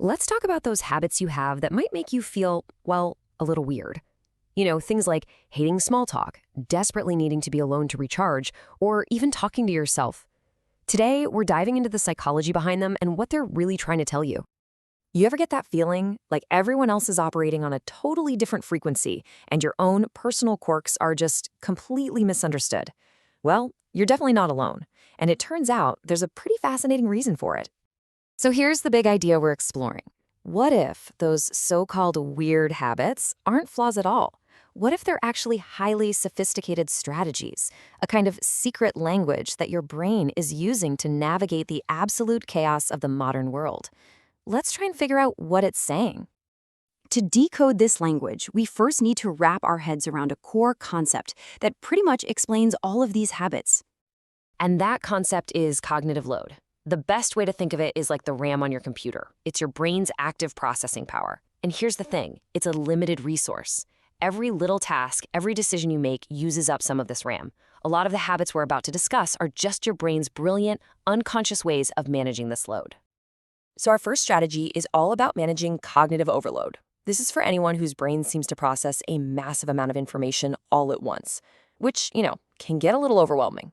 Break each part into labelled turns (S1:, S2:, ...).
S1: Let's talk about those habits you have that might make you feel, well, a little weird. Things like hating small talk, desperately needing to be alone to recharge, or even talking to yourself. Today, we're diving into the psychology behind them and what they're really trying to tell you. You ever get that feeling like everyone else is operating on a totally different frequency and your own personal quirks are just completely misunderstood? Well, you're definitely not alone. And it turns out there's a pretty fascinating reason for it. So here's the big idea we're exploring. What if those so-called weird habits aren't flaws at all? What if they're actually highly sophisticated strategies, a kind of secret language that your brain is using to navigate the absolute chaos of the modern world? Let's try and figure out what it's saying.
S2: To decode this language, we first need to wrap our heads around a core concept that pretty much explains all of these habits.
S1: And that concept is cognitive load. The best way to think of it is like the RAM on your computer. It's your brain's active processing power. And here's the thing, it's a limited resource. Every little task, every decision you make uses up some of this RAM. A lot of the habits we're about to discuss are just your brain's brilliant, unconscious ways of managing this load. So our first strategy is all about managing cognitive overload. This is for anyone whose brain seems to process a massive amount of information all at once, which, can get a little overwhelming.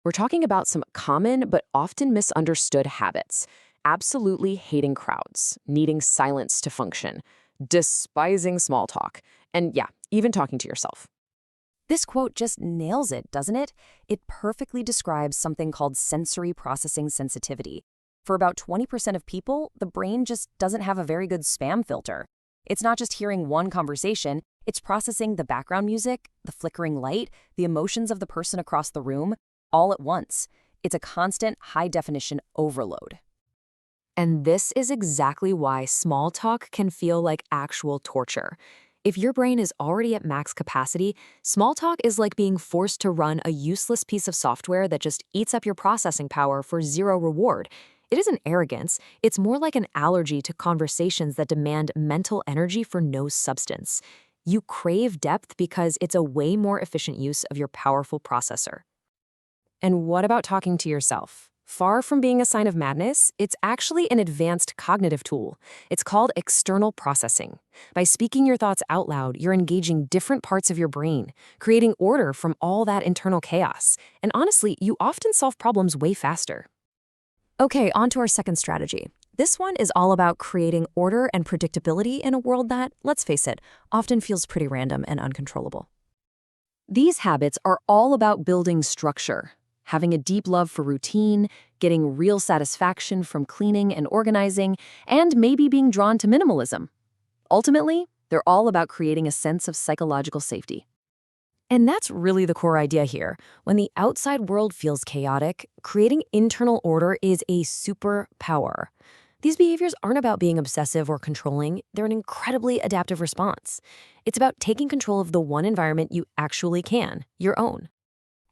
S1: We're talking about some common but often misunderstood habits. Absolutely hating crowds, needing silence to function, despising small talk, and even talking to yourself. This quote just nails it, doesn't it? It perfectly describes something called sensory processing sensitivity. For about 20% of people, the brain just doesn't have a very good spam filter. It's not just hearing one conversation, it's processing the background music, the flickering light, the emotions of the person across the room, all at once. It's a constant, high-definition overload. And this is exactly why small talk can feel like actual torture. If your brain is already at max capacity, small talk is like being forced to run a useless piece of software that just eats up your processing power for zero reward. It isn't arrogance, it's more like an allergy to conversations that demand mental energy for no substance. You crave depth because it's a way more efficient use of your powerful processor. And what about talking to yourself? Far from being a sign of madness, it's actually an advanced cognitive tool. It's called external processing. By speaking your thoughts out loud, you're engaging different parts of your brain, creating order from all that internal chaos. And honestly, you often solve problems way faster. Okay, on to our second strategy. This one is all about creating order and predictability in a world that, let's face it, often feels pretty random and uncontrollable. These habits are all about building structure, having a deep love for routine, getting real satisfaction from cleaning and organizing, and maybe being drawn to minimalism. Ultimately, they're all about creating a sense of psychological safety. And that's really the core idea here. When the outside world feels chaotic, creating internal order is a superpower. These behaviors aren't about being obsessive or controlling, they're an incredibly adaptive response. It's about taking control of the one environment you actually can, your own.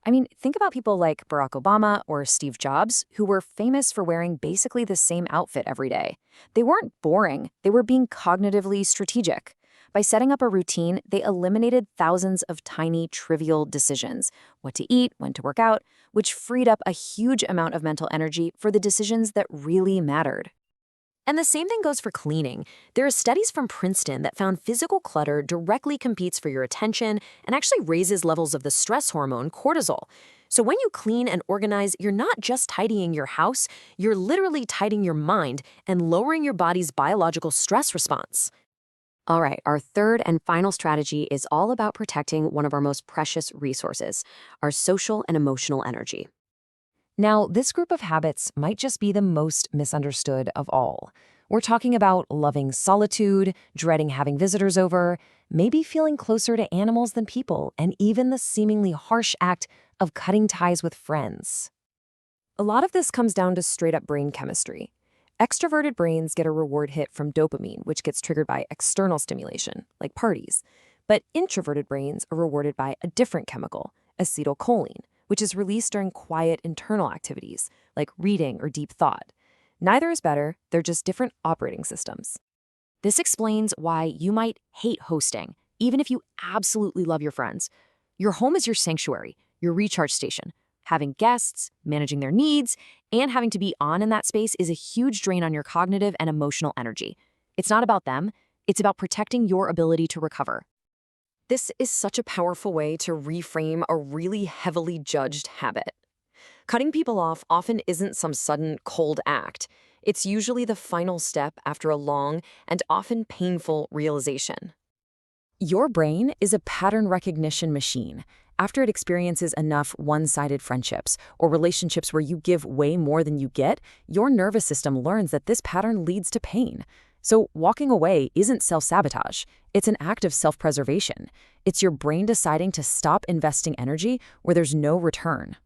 S1: I mean, think about people like Barack Obama or Steve Jobs, who were famous for wearing basically the same outfit every day. They weren't boring, they were being cognitively strategic. By setting up a routine, they eliminated thousands of tiny, trivial decisions, what to eat, when to work out, which freed up a huge amount of mental energy for the decisions that really mattered. And the same thing goes for cleaning. There are studies from Princeton that found physical clutter directly competes for your attention and actually raises levels of the stress hormone cortisol. So when you clean and organize, you're not just tidying your house, you're literally tidying your mind and lowering your body's biological stress response. All right, our third and final strategy is all about protecting one of our most precious resources, our social and emotional energy. Now, this group of habits might just be the most misunderstood of all. We're talking about loving solitude, dreading having visitors over, maybe feeling closer to animals than people, and even the seemingly harsh act of cutting ties with friends. A lot of this comes down to straight-up brain chemistry. Extroverted brains get a reward hit from dopamine, which gets triggered by external stimulation, like parties. But introverted brains are rewarded by a different chemical, acetylcholine, which is released during quiet internal activities, like reading or deep thought. Neither is better, they're just different operating systems. This explains why you might hate hosting, even if you absolutely love your friends. Your home is your sanctuary, your recharge station.
S2: Having guests, managing their needs, and having to be on in that space is a huge drain on your cognitive and emotional energy. It's not about them, it's about protecting your ability to recover. This is such a powerful way to reframe a really heavily judged habit. Cutting people off often isn't some sudden, cold act. It's usually the final step after a long and often painful realization. Your brain is a pattern recognition machine. After it experiences enough one-sided friendships or relationships where you give way more than you get, your nervous system learns that this pattern leads to pain. So walking away isn't self-sabotage. It's an act of self-preservation. It's your brain deciding to stop investing energy where there's no return.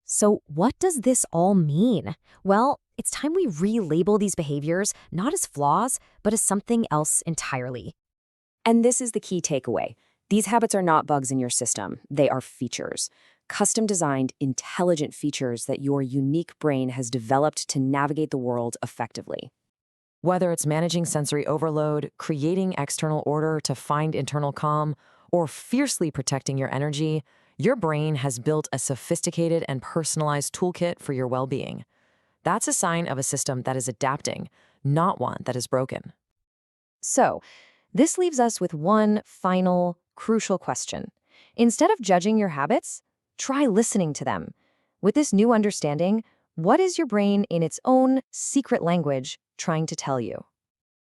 S3: So what does this all mean? Well, it's time we relabel these behaviors not as flaws, but as something else entirely.
S2: And this is the key takeaway. These habits are not bugs in your system. They are features. Custom-designed, intelligent features that your unique brain has developed to navigate the world effectively.
S1: Whether it's managing sensory overload, creating external order to find internal calm, or fiercely protecting your energy, your brain has built a sophisticated and personalized toolkit for your well-being. That's a sign of a system that is adapting, not one that is broken.
S2: So, this leaves us with one final, crucial question. Instead of judging your habits, try listening to them. With this new understanding, what is your brain in its own secret language trying to tell you?